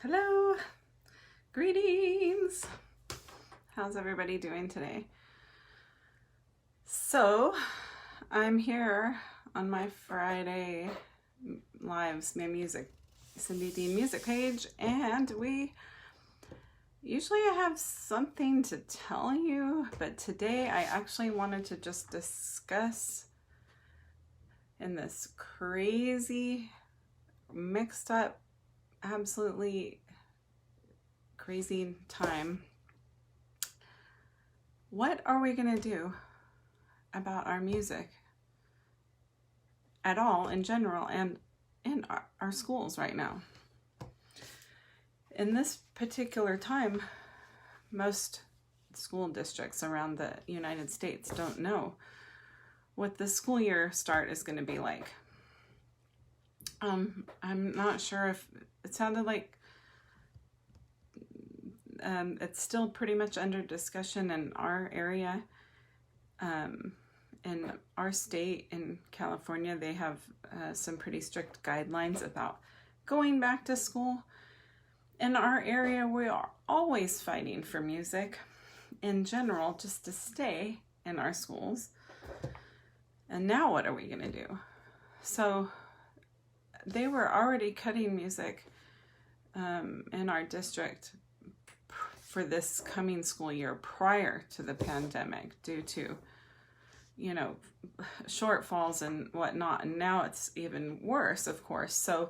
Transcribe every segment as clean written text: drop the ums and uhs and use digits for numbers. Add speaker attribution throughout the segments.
Speaker 1: Hello, greetings. How's everybody doing today? So, I'm here on my Friday Lives My Music, Cindy Dean music page, and usually I have something to tell you, but today I actually wanted to just discuss in this crazy, mixed up, absolutely crazy time. What are we going to do about our music at all in general and in our schools right now? In this particular time, most school districts around the United States don't know what the school year start is going to be like. I'm not sure if it sounded like it's still pretty much under discussion in our area. In our state, in California, they have some pretty strict guidelines about going back to school. In our area, we are always fighting for music in general just to stay in our schools. And now what are we going to do? So they were already cutting music in our district for this coming school year prior to the pandemic due to, shortfalls and whatnot. And now it's even worse, of course. So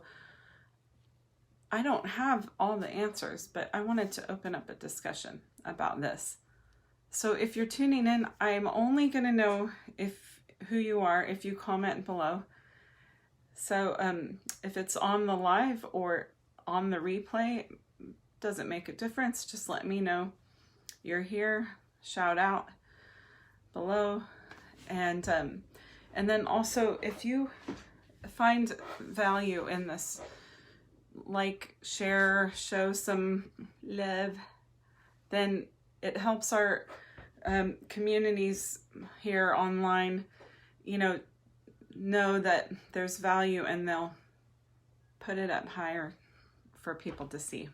Speaker 1: I don't have all the answers, but I wanted to open up a discussion about this. So if you're tuning in, I'm only going to know who you are if you comment below. So if it's on the live or on the replay, doesn't make a difference. Just let me know you're here. Shout out below. And then also, if you find value in this, like, share, show some love, then it helps our communities here online, know that there's value, and they'll put it up higher for people to see.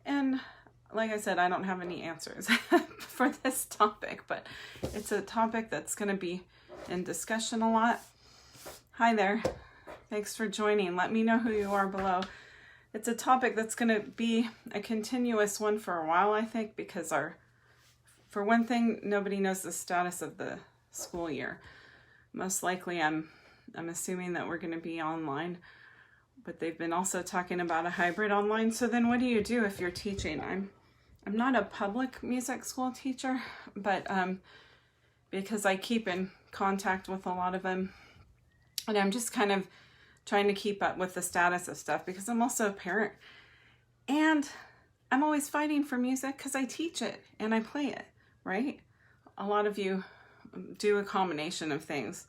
Speaker 1: And like I said, I don't have any answers for this topic, but it's a topic that's going to be in discussion a lot. Hi there. Thanks for joining. Let me know who you are below. It's a topic that's going to be a continuous one for a while, I think, because for one thing, nobody knows the status of the school year. Most likely, I'm assuming that we're going to be online, but they've been also talking about a hybrid online. So then what do you do if you're teaching? I'm not a public music school teacher, but because I keep in contact with a lot of them, and I'm just kind of trying to keep up with the status of stuff because I'm also a parent, and I'm always fighting for music because I teach it and I play it, right? A lot of you do a combination of things.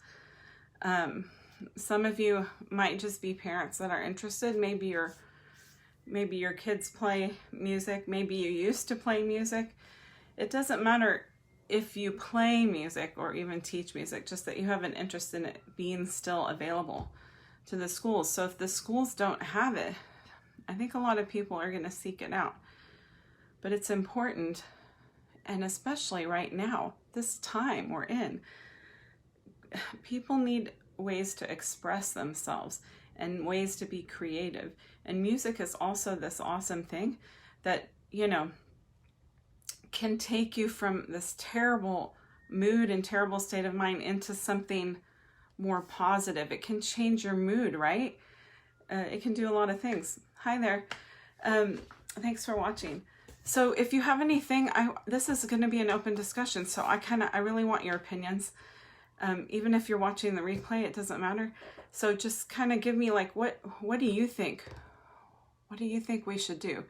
Speaker 1: Some of you might just be parents that are interested. Maybe your kids play music. Maybe you used to play music. It doesn't matter if you play music or even teach music, just that you have an interest in it being still available to the schools. So if the schools don't have it, I think a lot of people are going to seek it out. But it's important, and especially right now, this time we're in, people need ways to express themselves and ways to be creative. And music is also this awesome thing that, can take you from this terrible mood and terrible state of mind into something more positive. It can change your mood, right? It can do a lot of things. Hi there. Thanks for watching. So if you have anything, this is going to be an open discussion. So I really want your opinions. Even if you're watching the replay, it doesn't matter. So just kind of give me what do you think? What do you think we should do?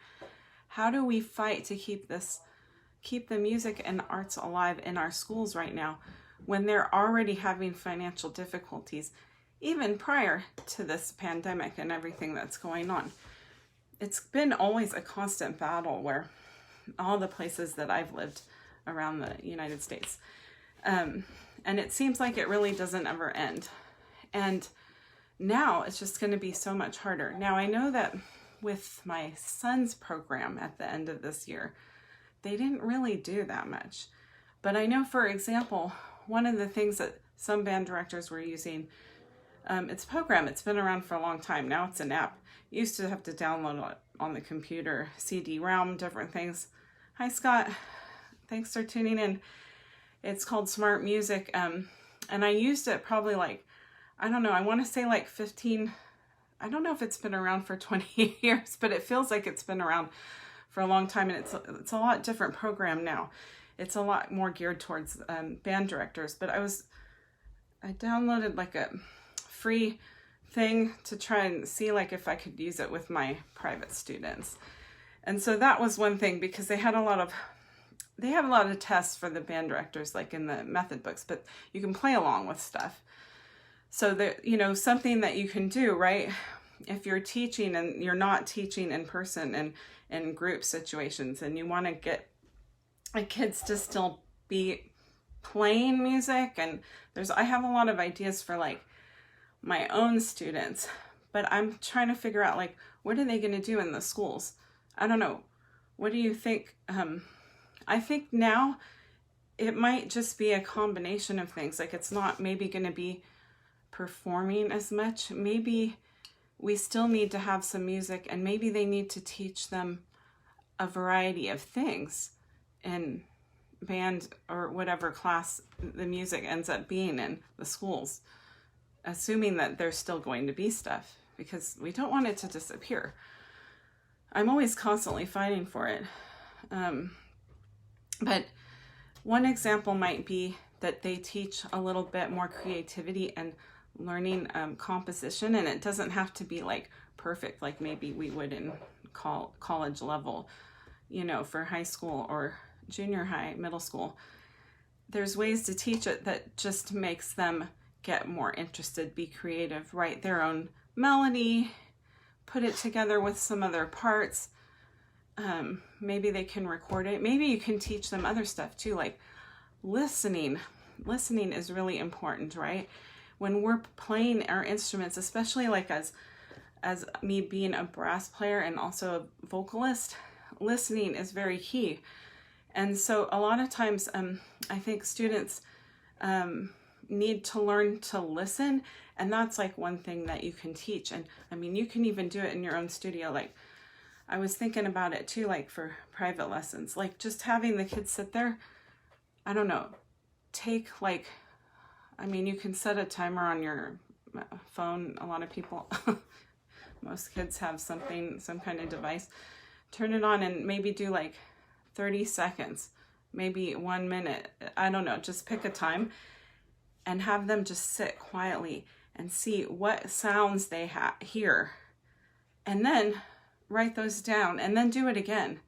Speaker 1: How do we fight to keep the music and arts alive in our schools right now when they're already having financial difficulties, even prior to this pandemic and everything that's going on? It's been always a constant battle where all the places that I've lived around the United States, and it seems like it really doesn't ever end. And now it's just going to be so much harder. Now I know that with my son's program at the end of this year, they didn't really do that much. But I know, for example, one of the things that some band directors were using, it's a program. It's been around for a long time. Now it's an app. You used to have to download it on the computer, CD-ROM, different things. Hi, Scott. Thanks for tuning in. It's called Smart Music. And I used it probably like, I don't know, I want to say like 15, I don't know if it's been around for 20 years, but it feels like it's been around for a long time. And it's a lot different program now. It's a lot more geared towards band directors. But I downloaded like a free thing to try and see like if I could use it with my private students. And so that was one thing, because they have a lot of tests for the band directors, like in the method books, but you can play along with stuff. So that, you know, something that you can do, right? If you're teaching and you're not teaching in person and in group situations, and you want to get kids to still be playing music, and I have a lot of ideas for like my own students, but I'm trying to figure out like, what are they going to do in the schools? I don't know. What do you think? I think now it might just be a combination of things. Like, it's not maybe going to be performing as much. Maybe we still need to have some music, and maybe they need to teach them a variety of things in band or whatever class the music ends up being in the schools, assuming that there's still going to be stuff, because we don't want it to disappear. I'm always constantly fighting for it. But one example might be that they teach a little bit more creativity and learning composition, and it doesn't have to be like perfect like maybe we would in college level, you know, for high school or junior high, middle school. There's ways to teach it that just makes them get more interested, be creative, write their own melody, put it together with some other parts. Maybe they can record it. Maybe you can teach them other stuff too, like listening. Listening is really important, right? When we're playing our instruments, especially like as me being a brass player and also a vocalist, listening is very key. And so a lot of times, I think students need to learn to listen, and that's like one thing that you can teach. And I mean, you can even do it in your own studio. Like, I was thinking about it too, like for private lessons, like just having the kids sit there, I don't know, take like, I mean, you can set a timer on your phone. A lot of people, most kids have some kind of device. Turn it on and maybe do like 30 seconds, maybe 1 minute. I don't know, just pick a time and have them just sit quietly and see what sounds they hear. And then write those down, and then do it again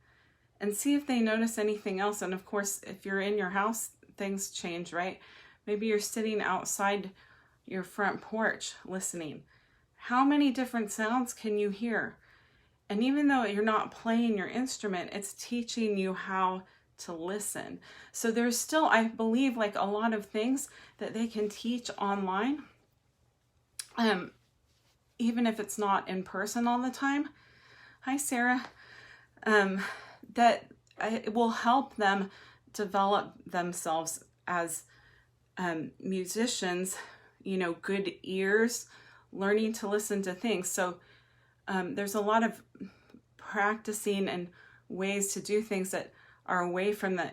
Speaker 1: and see if they notice anything else. And of course, if you're in your house, things change, right? Maybe you're sitting outside your front porch listening. How many different sounds can you hear? And even though you're not playing your instrument, it's teaching you how to listen. So there's still, I believe, like a lot of things that they can teach online, even if it's not in person all the time. Hi, Sarah. That it will help them develop themselves as musicians, you know, good ears, learning to listen to things. So there's a lot of practicing and ways to do things that are away from the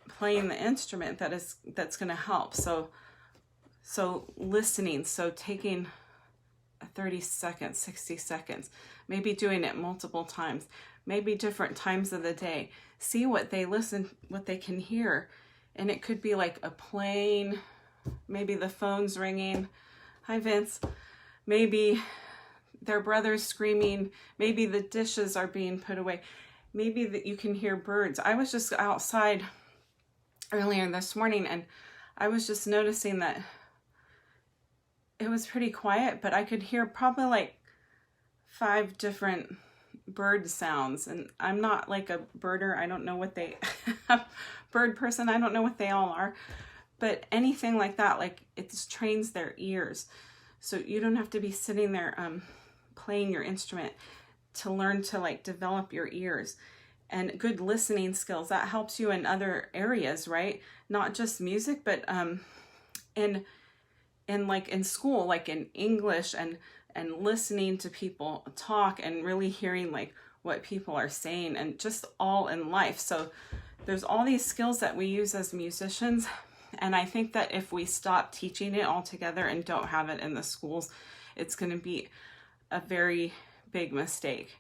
Speaker 1: playing the instrument that's going to help. So listening, so taking 30 seconds, 60 seconds, maybe doing it multiple times, maybe different times of the day. See what they can hear. And it could be like a plane, maybe the phone's ringing. Hi, Vince. Maybe their brother's screaming. Maybe the dishes are being put away. Maybe that you can hear birds. I was just outside earlier this morning, and I was just noticing that it was pretty quiet, but I could hear probably like 5 different bird sounds. And I'm not like a birder. I don't know what they bird person. I don't know what they all are, but anything like that, like it just trains their ears. So you don't have to be sitting there playing your instrument. to learn to like develop your ears and good listening skills. That helps you in other areas, right? Not just music, but in like in school, like in English, and listening to people talk and really hearing like what people are saying, and just all in life. So there's all these skills that we use as musicians. And I think that if we stop teaching it altogether and don't have it in the schools, it's going to be a very big mistake.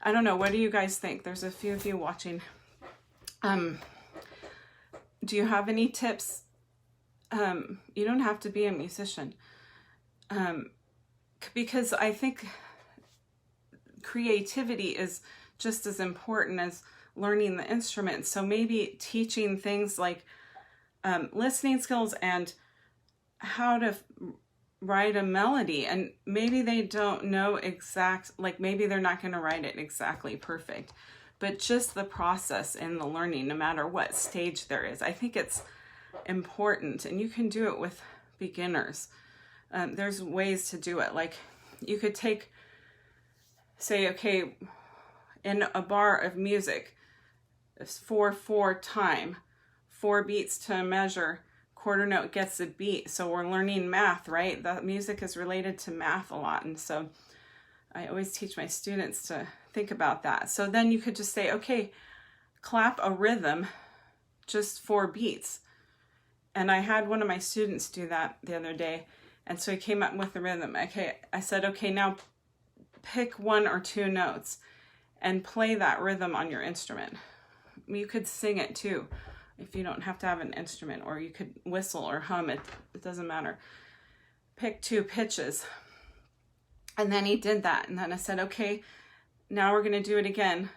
Speaker 1: I don't know. What do you guys think? There's a few of you watching. Do you have any tips? You don't have to be a musician. Because I think creativity is just as important as learning the instrument. So maybe teaching things like listening skills and how to write a melody. And maybe they don't know like maybe they're not going to write it exactly perfect, but just the process and the learning, no matter what stage there is. I think it's important, and you can do it with beginners. There's ways to do it. Like you could say, okay, in a bar of music, it's 4/4 time, 4 beats to a measure, quarter note gets a beat. So we're learning math, right? The music is related to math a lot. And so I always teach my students to think about that. So then you could just say, okay, clap a rhythm, just 4 beats. And I had one of my students do that the other day. And so he came up with the rhythm. Okay, I said, okay, now pick 1 or 2 notes and play that rhythm on your instrument. You could sing it too, if you don't have to have an instrument, or you could whistle or hum it. It doesn't matter. Pick 2 pitches. And then he did that. And then I said, okay, now we're going to do it again.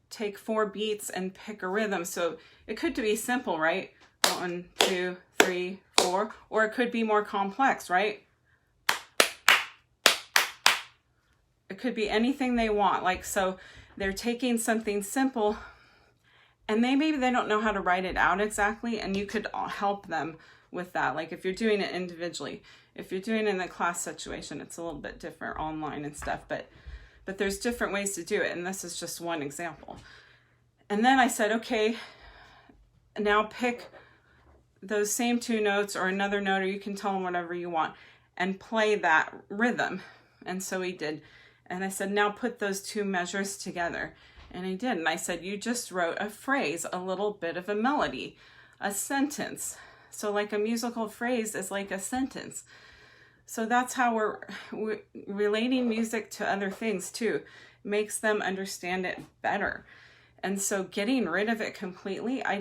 Speaker 1: Take 4 beats and pick a rhythm. So it could be simple, right? 1, 2, 3, 4, or it could be more complex, right? It could be anything they want. Like, so they're taking something simple, and maybe they don't know how to write it out exactly, and you could help them with that. Like if you're doing it individually, if you're doing it in a class situation, it's a little bit different online and stuff, but there's different ways to do it. And this is just one example. And then I said, okay, now pick those same 2 notes or another note, or you can tell them whatever you want, and play that rhythm. And so he did. And I said, now put those 2 measures together. And he did. And I said, you just wrote a phrase, a little bit of a melody, a sentence. So like a musical phrase is like a sentence. So that's how we're relating music to other things too. Makes them understand it better. And so getting rid of it completely, I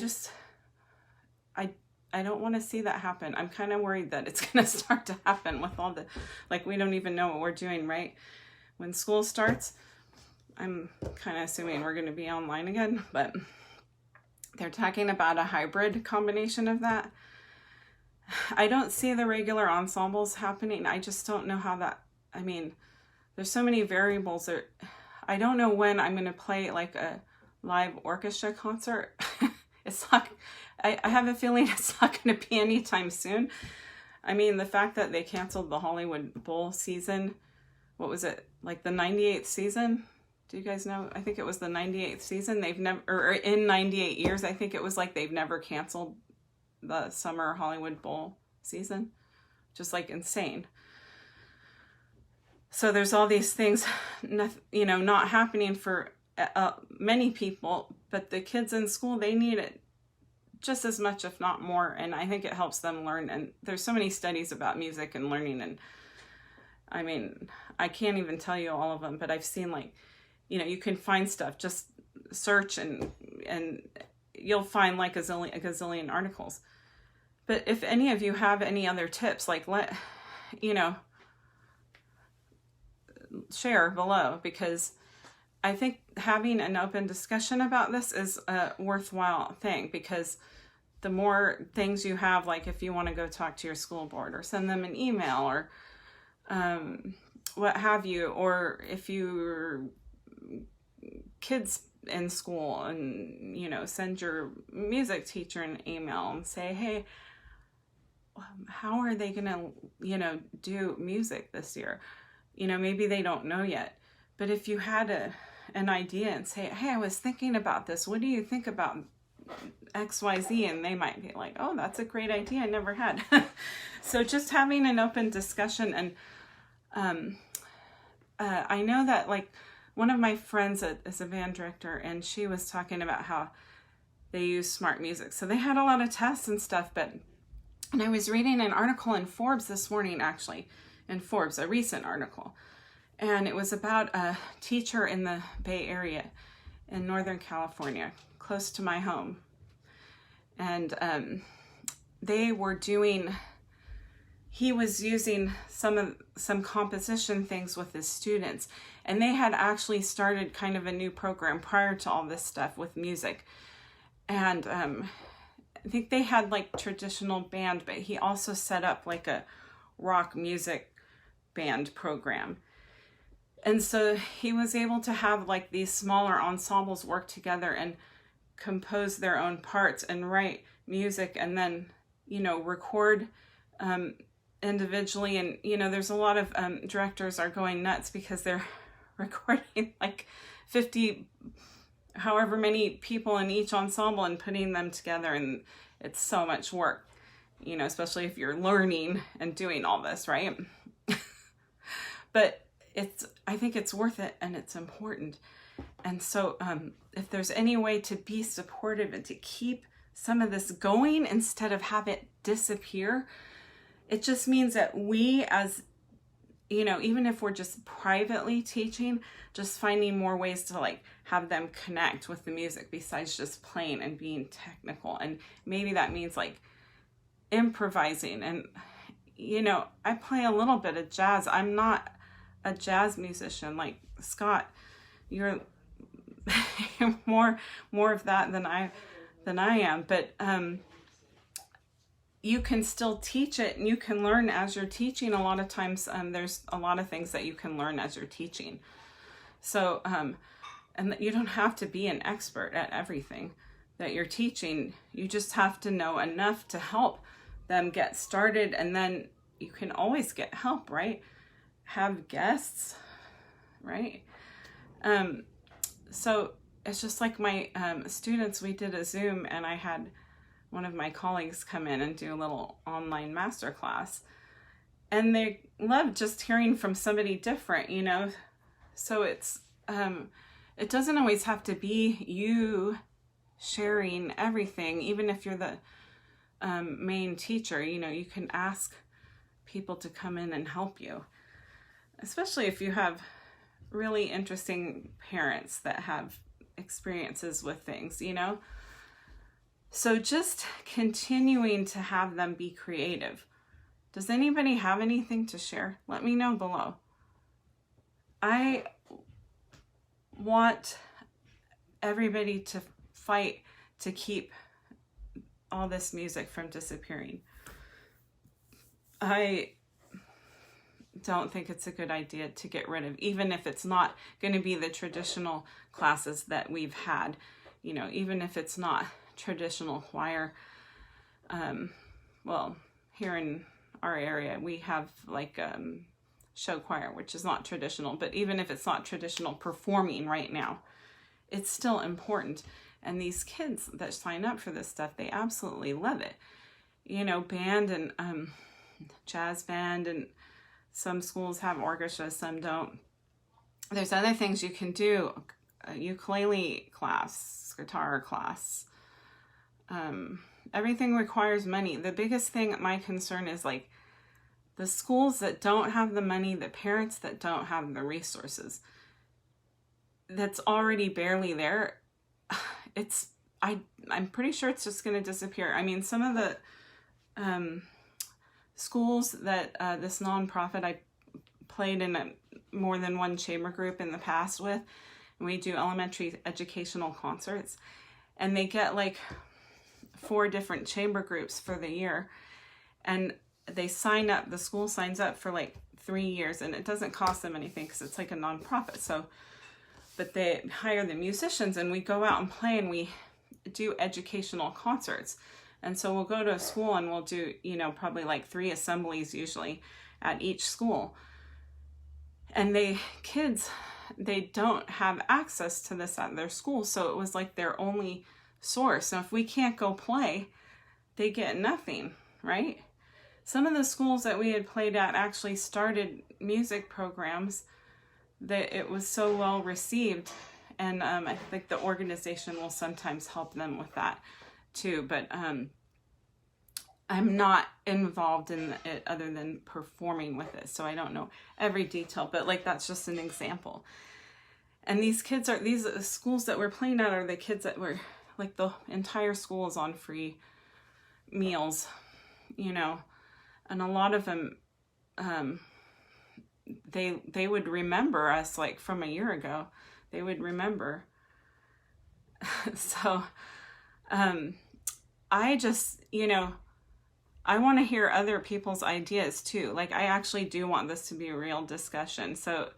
Speaker 1: don't want to see that happen. I'm kind of worried that it's going to start to happen with all the, like, we don't even know what we're doing, right? When school starts, I'm kind of assuming we're going to be online again, but they're talking about a hybrid combination of that. I don't see the regular ensembles happening. I just don't know how that, I mean, there's so many variables. I don't know when I'm going to play like a live orchestra concert. It's not, I have a feeling it's not going to be anytime soon. I mean, the fact that they canceled the Hollywood Bowl season, what was it, like the 98th season? Do you guys know? I think it was the 98th season. They've never, or in 98 years, I think it was like they've never canceled the summer Hollywood Bowl season. Just like insane. So there's all these things, not happening for many people, but the kids in school, they need it just as much, if not more. And I think it helps them learn. And there's so many studies about music and learning. And I mean, I can't even tell you all of them, but I've seen like, you can find stuff, just search and you'll find like a gazillion articles. But if any of you have any other tips, like share below, because I think having an open discussion about this is a worthwhile thing, because the more things you have, like if you want to go talk to your school board or send them an email or what have you, or if you're kids in school and, send your music teacher an email and say, hey, how are they going to, do music this year? Maybe they don't know yet, But if you had an idea and say, hey, I was thinking about this, what do you think about XYZ? And they might be like, oh, that's a great idea, I never had. So just having an open discussion. And I know that like one of my friends is a band director, and she was talking about how they use smart music. So they had a lot of tests and stuff, and I was reading an article in Forbes this morning, actually, in Forbes, a recent article. And it was about a teacher in the Bay Area in Northern California, close to my home. And they were he was using some composition things with his students. And they had actually started kind of a new program prior to all this stuff with music. And I think they had like traditional band, but he also set up like a rock music band program. And so he was able to have like these smaller ensembles work together and compose their own parts and write music, and then, record individually. And, there's a lot of directors are going nuts because they're recording like 50, however many people in each ensemble and putting them together. And it's so much work, especially if you're learning and doing all this, right? But I think it's worth it, and it's important. And so if there's any way to be supportive and to keep some of this going instead of have it disappear, it just means that we as, even if we're just privately teaching, just finding more ways to like have them connect with the music besides just playing and being technical. And maybe that means like improvising. And, I play a little bit of jazz. I'm not a jazz musician like Scott. You're more of that than I am, but you can still teach it, and you can learn as you're teaching. A lot of times there's a lot of things that you can learn as you're teaching. So and you don't have to be an expert at everything that you're teaching. You just have to know enough to help them get started, and then you can always get help, right? Have guests, right? So it's just like my students, we did a Zoom, and I had one of my colleagues come in and do a little online masterclass, and they love just hearing from somebody different, so it's it doesn't always have to be you sharing everything. Even if you're the main teacher, you can ask people to come in and help you, especially if you have really interesting parents that have experiences with things, So just continuing to have them be creative. Does anybody have anything to share? Let me know below. I want everybody to fight to keep all this music from disappearing. I don't think it's a good idea to get rid of, even if it's not going to be the traditional classes that we've had, even if it's not traditional choir. Well, here in our area, we have like show choir, which is not traditional, but even if it's not traditional performing right now, it's still important. And these kids that sign up for this stuff, they absolutely love it. Band and jazz band, and some schools have orchestras, some don't. There's other things you can do, a ukulele class, guitar class. Everything requires money. The biggest thing, my concern is like the schools that don't have the money, the parents that don't have the resources, that's already barely there. I'm pretty sure it's just going to disappear. I mean, some of the schools that this nonprofit, I played in more than one chamber group in the past with, and we do elementary educational concerts, and they get like 4 different chamber groups for the year, and they sign up, the school signs up for like 3 years, and it doesn't cost them anything because it's like a nonprofit. So, but they hire the musicians, and we go out and play, and we do educational concerts. And so we'll go to a school and we'll do, probably like 3 assemblies usually at each school. And kids they don't have access to this at their school. So it was like their only source. So if we can't go play, they get nothing, right? Some of the schools that we had played at actually started music programs that it was so well received. And I think the organization will sometimes help them with that too. But I'm not involved in it other than performing with it. So I don't know every detail, but like that's just an example. And these schools that we're playing at are the kids that were like the entire school is on free meals, you know, and a lot of them, they would remember us like from a year ago. They would remember. So, I just, you know, I want to hear other people's ideas too. Like I actually do want this to be a real discussion. So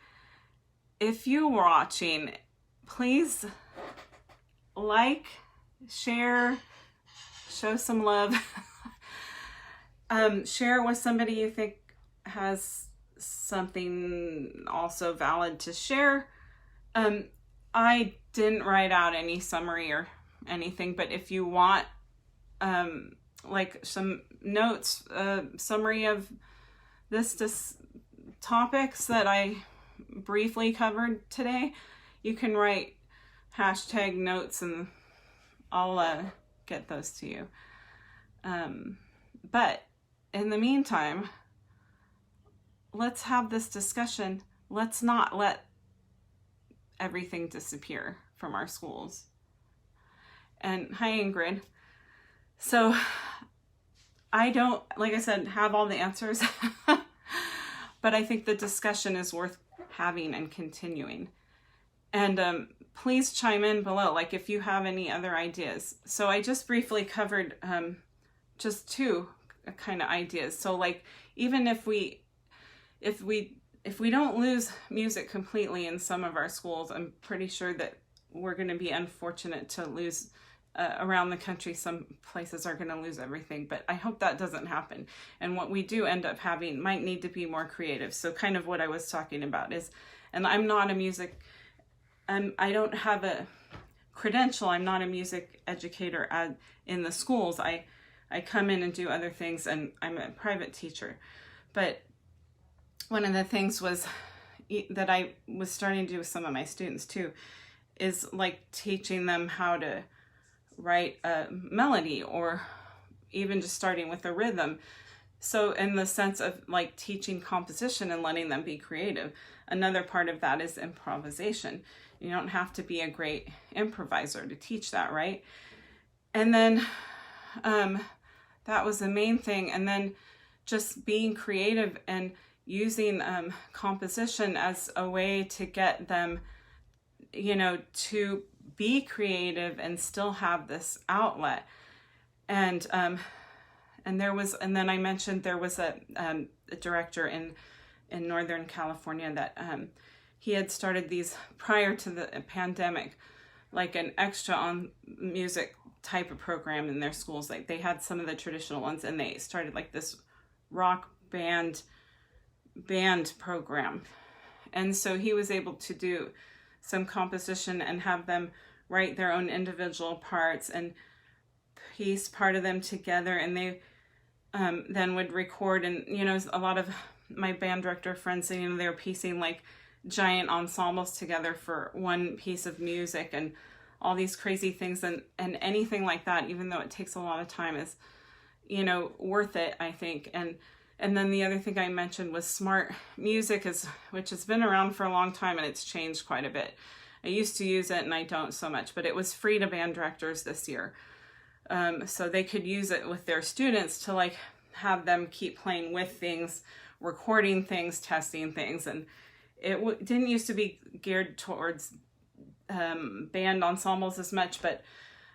Speaker 1: if you're watching, please like, share, show some love. Share with somebody you think has something also valid to share. I didn't write out any summary or anything, but if you want like some notes, summary of this topics that I briefly covered today, you can write #notes and I'll get those to you. But in the meantime, let's have this discussion. Let's not let everything disappear from our schools. And hi, Ingrid. So I don't, like I said, have all the answers, but I think the discussion is worth having and continuing. And please chime in below, like if you have any other ideas. So I just briefly covered just two kind of ideas. So like even if we don't lose music completely in some of our schools, I'm pretty sure that we're going to be unfortunate to lose around the country. Some places are going to lose everything, but I hope that doesn't happen. And what we do end up having might need to be more creative. So kind of what I was talking about is, and I'm not a music, I don't have a credential. I'm not a music educator in the schools. I come in and do other things, and I'm a private teacher. But one of the things was that I was starting to do with some of my students too, is like teaching them how to write a melody, or even just starting with a rhythm. So in the sense of like teaching composition and letting them be creative. Another part of that is improvisation. You don't have to be a great improviser to teach that, right? And then that was the main thing. And then just being creative and using composition as a way to get them, you know, to be creative and still have this outlet. And then I mentioned there was a director in Northern California that he had started these prior to the pandemic, like an extra on music type of program in their schools. Like they had some of the traditional ones, and they started like this rock band program. And so he was able to do some composition and have them write their own individual parts and piece part of them together. And they then would record, and you know, a lot of my band director friends, you know, they were piecing like giant ensembles together for one piece of music and all these crazy things. And anything like that, even though it takes a lot of time, is, you know, worth it, I think. And then the other thing I mentioned was smart music, which has been around for a long time, and it's changed quite a bit. I used to use it and I don't so much, but it was free to band directors this year. So they could use it with their students to like have them keep playing with things, recording things, testing things. And it didn't used to be geared towards band ensembles as much, but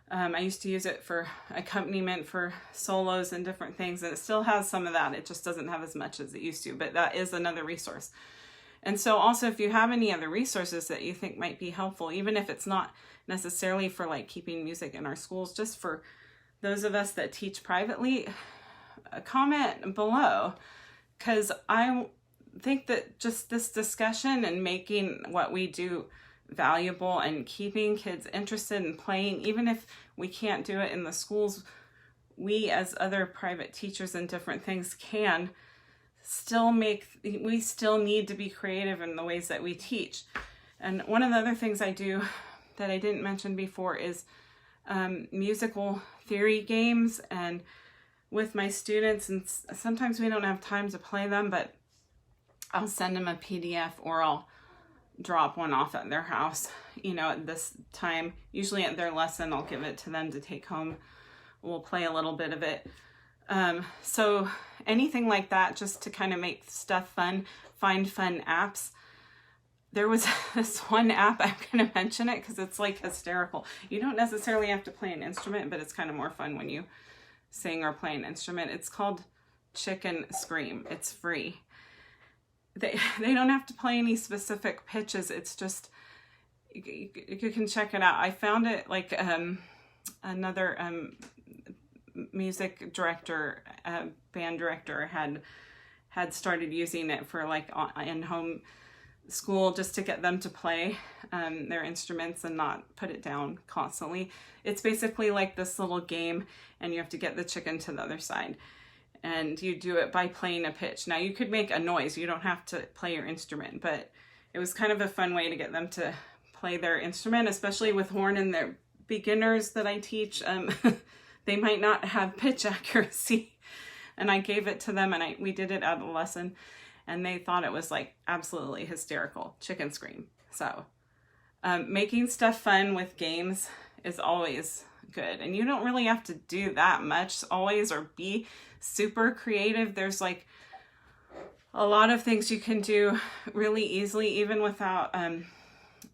Speaker 1: I used to use it for accompaniment for solos and different things, and it still has some of that. It just doesn't have as much as it used to, but that is another resource. And so also, if you have any other resources that you think might be helpful, even if it's not necessarily for like keeping music in our schools, just for those of us that teach privately, comment below, because think that just this discussion and making what we do valuable and keeping kids interested in playing, even if we can't do it in the schools, we as other private teachers and different things can still we still need to be creative in the ways that we teach. And one of the other things I do that I didn't mention before is musical theory games, and with my students, and sometimes we don't have time to play them, but I'll send them a PDF or I'll drop one off at their house, at this time. Usually at their lesson, I'll give it to them to take home. We'll play a little bit of it. So anything like that, just to kind of make stuff fun, find fun apps. There was this one app, I'm going to mention it because it's like hysterical. You don't necessarily have to play an instrument, but it's kind of more fun when you sing or play an instrument. It's called Chicken Scream. It's free. They don't have to play any specific pitches. It's just, you can check it out. I found it like another music director, band director had started using it for like in home school, just to get them to play their instruments and not put it down constantly. It's basically like this little game, and you have to get the chicken to the other side. And you do it by playing a pitch. Now you could make a noise. You don't have to play your instrument, but it was kind of a fun way to get them to play their instrument, especially with horn and their beginners that I teach. They might not have pitch accuracy. And I gave it to them, and we did it at a lesson, and they thought it was like absolutely hysterical. Chicken Scream. So making stuff fun with games is always good. And you don't really have to do that much always or be super creative. There's like a lot of things you can do really easily, even without,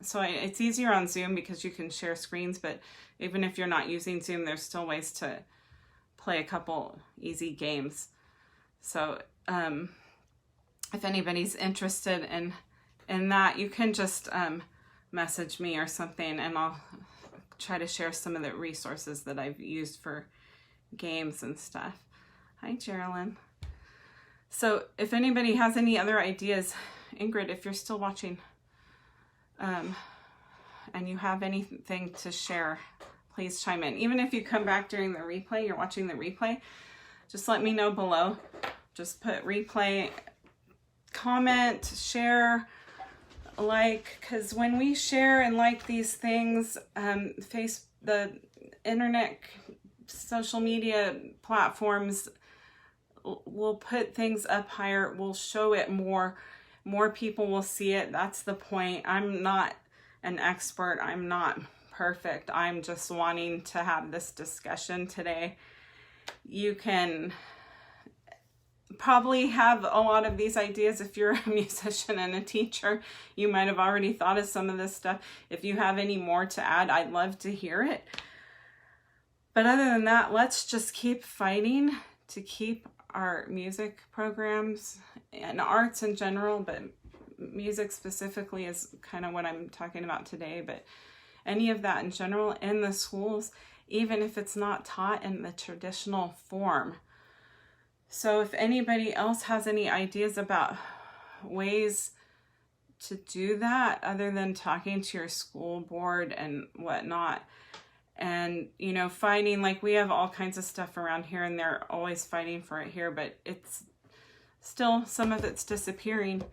Speaker 1: it's easier on Zoom because you can share screens, but even if you're not using Zoom, there's still ways to play a couple easy games. So, if anybody's interested in that, you can just, message me or something, and I'll try to share some of the resources that I've used for games and stuff. Hi, Geraldine. So if anybody has any other ideas, Ingrid, if you're still watching, and you have anything to share, please chime in. Even if you come back during the replay, you're watching the replay, just let me know below. Just put replay, comment, share, like, because when we share and like these things, the internet, social media platforms will put things up higher, will show it more people will see it. That's the point. I'm not an expert. I'm not perfect. I'm just wanting to have this discussion today. You can probably have a lot of these ideas if you're a musician and a teacher. You might have already thought of some of this stuff. If you have any more to add, I'd love to hear it. But other than that, let's just keep fighting to keep our music programs and arts in general, but music specifically is kind of what I'm talking about today, but any of that in general in the schools, even if it's not taught in the traditional form. So if anybody else has any ideas about ways to do that other than talking to your school board and whatnot, and fighting, like we have all kinds of stuff around here and they're always fighting for it here, but it's still, some of it's disappearing.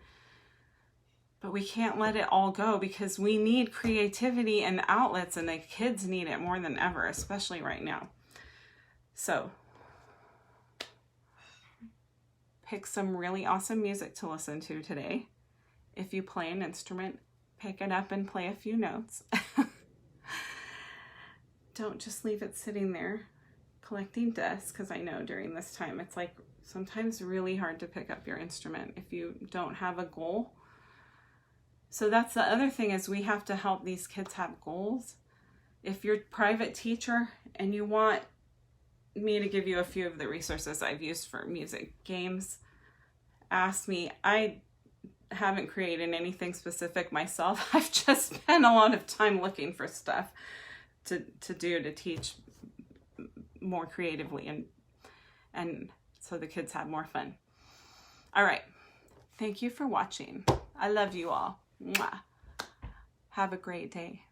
Speaker 1: But we can't let it all go because we need creativity and outlets, and the kids need it more than ever, especially right now. So pick some really awesome music to listen to today. If you play an instrument, pick it up and play a few notes. Don't just leave it sitting there collecting dust, because I know during this time it's like sometimes really hard to pick up your instrument if you don't have a goal. So that's the other thing, is we have to help these kids have goals. If you're a private teacher and you want me to give you a few of the resources I've used for music games, ask me. I haven't created anything specific myself. I've just spent a lot of time looking for stuff to teach more creatively and so the kids have more fun. All right. Thank you for watching. I love you all. Mwah. Have a great day.